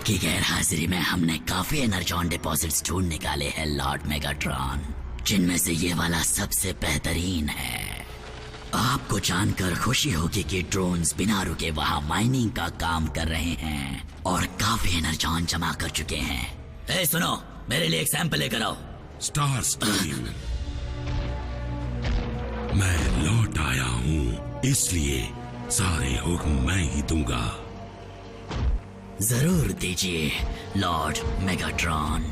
आपकी गैर हाजिरी में हमने काफी एनर्जॉन डिपॉजिट्स ढूंढ निकाले हैं लॉर्ड मेगाट्रॉन, जिनमें से ये वाला सबसे बेहतरीन है। आपको जानकर खुशी होगी कि ड्रोन्स बिना रुके वहां माइनिंग का काम कर रहे हैं और काफी एनर्जॉन जमा कर चुके हैं। सुनो, मेरे लिए एक सैंपल लेकर आओ। स्टार स्क्रीन, मैं लौट आया हूँ, इसलिए सारे हुक्म मैं ही दूंगा। जरूर दीजिए लॉर्ड मेगाट्रॉन।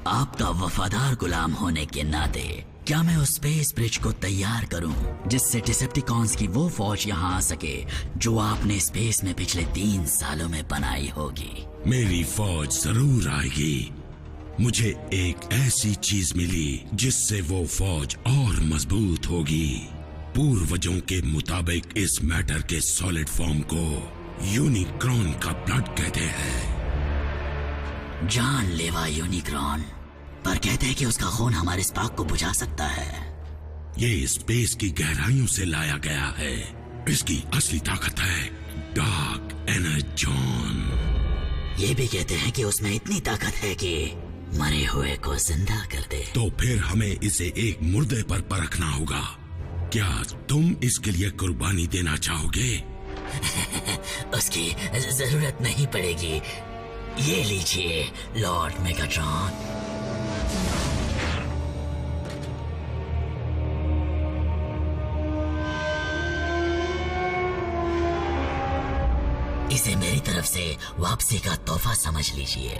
आपका वफादार गुलाम होने के नाते क्या मैं उस स्पेस ब्रिज को तैयार करूं जिससे डिसेप्टिकॉन्स की वो फौज यहाँ आ सके जो आपने स्पेस में पिछले 3 सालों में बनाई होगी। मेरी फौज जरूर आएगी। मुझे एक ऐसी चीज मिली जिससे वो फौज और मजबूत होगी। पूर्वजों के मुताबिक इस मैटर के सॉलिड फॉर्म को यूनिक्रॉन का ब्लड कहते हैं। जानलेवा यूनिक्रॉन, पर कहते हैं कि उसका खून हमारे स्पार्क को बुझा सकता है। ये स्पेस की गहराइयों से लाया गया है। इसकी असली ताकत है डार्क एनर्जॉन। ये भी कहते हैं कि उसमें इतनी ताकत है कि मरे हुए को जिंदा कर दे। तो फिर हमें इसे एक मुर्दे पर परखना होगा। क्या तुम इसके लिए कुर्बानी देना चाहोगे? उसकी जरूरत नहीं पड़ेगी। ये लीजिए लॉर्ड मेगाट्रॉन। इसे मेरी तरफ से वापसी का तोहफा समझ लीजिए।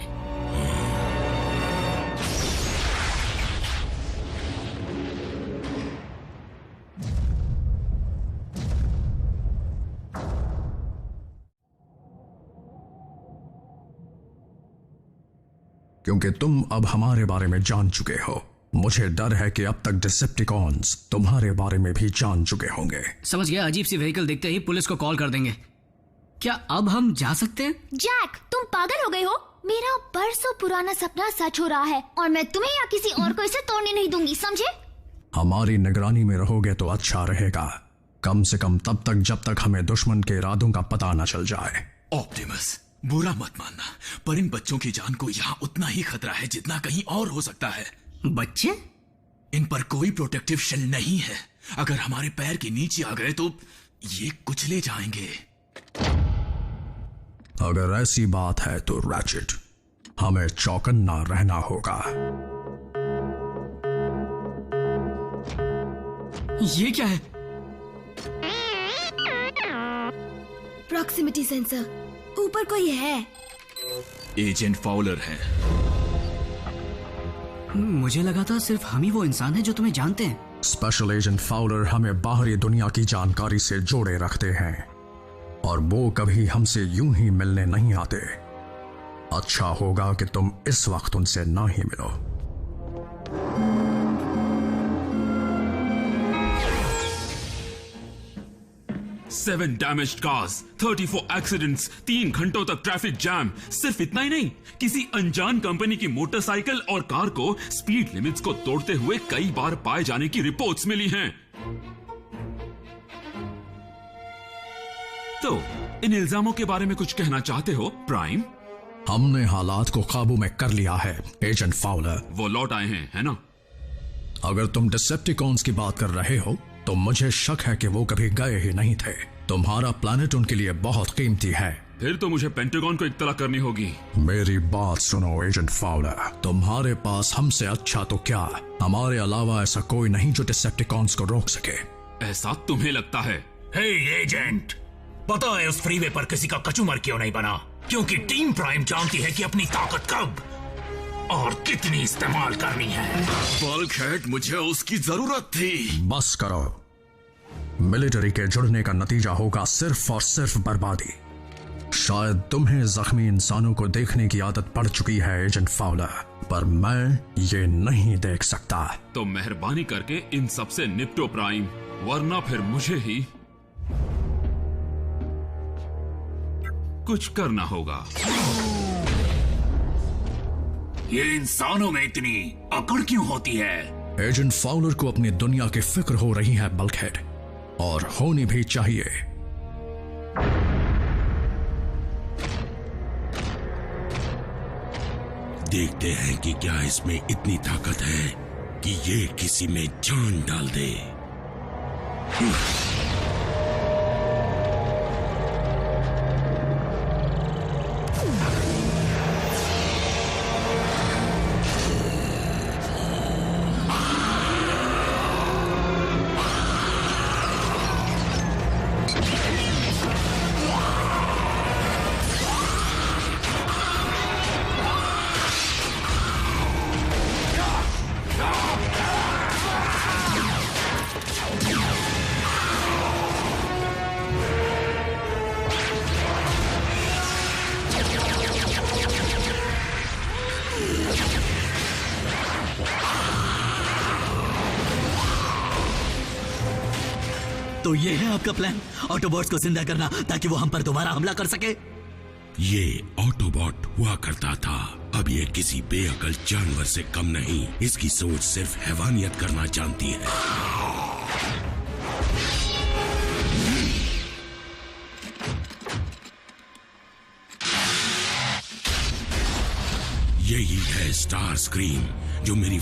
क्योंकि तुम अब हमारे बारे में जान चुके हो, मुझे डर है कि अब तक डिसेप्टिकॉन्स तुम्हारे बारे में भी जान चुके होंगे। समझ गया। अजीब सी व्हीकल देखते ही पुलिस को कॉल कर देंगे। क्या अब हम जा सकते हैं? जैक, तुम पागल हो गए हो? मेरा बरसों पुराना सपना सच हो रहा है और मैं तुम्हें या किसी और को इसे तोड़ने नहीं दूंगी, समझे? हमारी निगरानी में रहोगे तो अच्छा रहेगा, कम से कम तब तक जब तक हमें दुश्मन के इरादों का पता न चल जाए। ऑप्टिमस, बुरा मत मानना, पर इन बच्चों की जान को यहाँ उतना ही खतरा है जितना कहीं और हो सकता है। बच्चे? इन पर कोई प्रोटेक्टिव शेल नहीं है। अगर हमारे पैर के नीचे आ गए तो ये कुचले जाएंगे। अगर ऐसी बात है तो रैचेट, हमें चौकन्ना रहना होगा। ये क्या है? प्रॉक्सिमिटी सेंसर, ऊपर कोई है। एजेंट फाउलर है। मुझे लगा था सिर्फ हम ही वो इंसान है जो तुम्हें जानते हैं। स्पेशल एजेंट फाउलर हमें बाहरी दुनिया की जानकारी से जोड़े रखते हैं और वो कभी हमसे यूं ही मिलने नहीं आते। अच्छा होगा कि तुम इस वक्त उनसे ना ही मिलो। सेवन डैमेज्ड कार्स, 34 एक्सीडेंट्स, 3 घंटों तक ट्रैफिक जैम। सिर्फ इतना ही नहीं, किसी अनजान कंपनी की मोटरसाइकिल और कार को स्पीड लिमिट्स को तोड़ते हुए कई बार पाए जाने की रिपोर्ट्स मिली हैं। तो इन इल्जामों के बारे में कुछ कहना चाहते हो प्राइम? हमने हालात को काबू में कर लिया है एजेंट फाउलर। वो लौट आए हैं, है ना? अगर तुम डिसेप्टिकॉन्स की बात कर रहे हो तो मुझे शक है कि वो कभी गए ही नहीं थे। तुम्हारा प्लैनेट उनके लिए बहुत कीमती है। फिर तो मुझे पेंटागन को इत्तला करनी होगी। मेरी बात सुनो एजेंट फाउलर, तुम्हारे पास हमसे अच्छा तो क्या, हमारे अलावा ऐसा कोई नहीं जो डिसेप्टिकॉन्स को रोक सके। ऐसा तुम्हें लगता है? हे एजेंट, पता है उस फ्रीवे पर किसी का कचूमर क्यों नहीं बना? क्योंकि टीम प्राइम जानती है कि अपनी ताकत कब और कितनी इस्तेमाल करनी है। बल्कहेड, मुझे उसकी जरूरत थी। बस करो। मिलिट्री के जुड़ने का नतीजा होगा सिर्फ और सिर्फ बर्बादी। शायद तुम्हें जख्मी इंसानों को देखने की आदत पड़ चुकी है एजेंट फाउलर, पर मैं ये नहीं देख सकता। तो मेहरबानी करके इन सबसे निपटो प्राइम, वरना फिर मुझे ही कुछ करना होगा। ये इंसानों में इतनी अकड़ क्यों होती है? एजेंट फाउलर को अपनी दुनिया की फिक्र हो रही है बल्कहेड, और होनी भी चाहिए। देखते हैं कि क्या इसमें इतनी ताकत है कि ये किसी में जान डाल दे। तो ये है आपका प्लान, ऑटोबॉट्स को जिंदा करना ताकि वो हम पर दोबारा हमला कर सके? ये ऑटोबॉट हुआ करता था, अब ये किसी बेअकल जानवर से कम नहीं। इसकी सोच सिर्फ हैवानियत करना जानती है। यही है स्टार स्क्रीम जो मेरी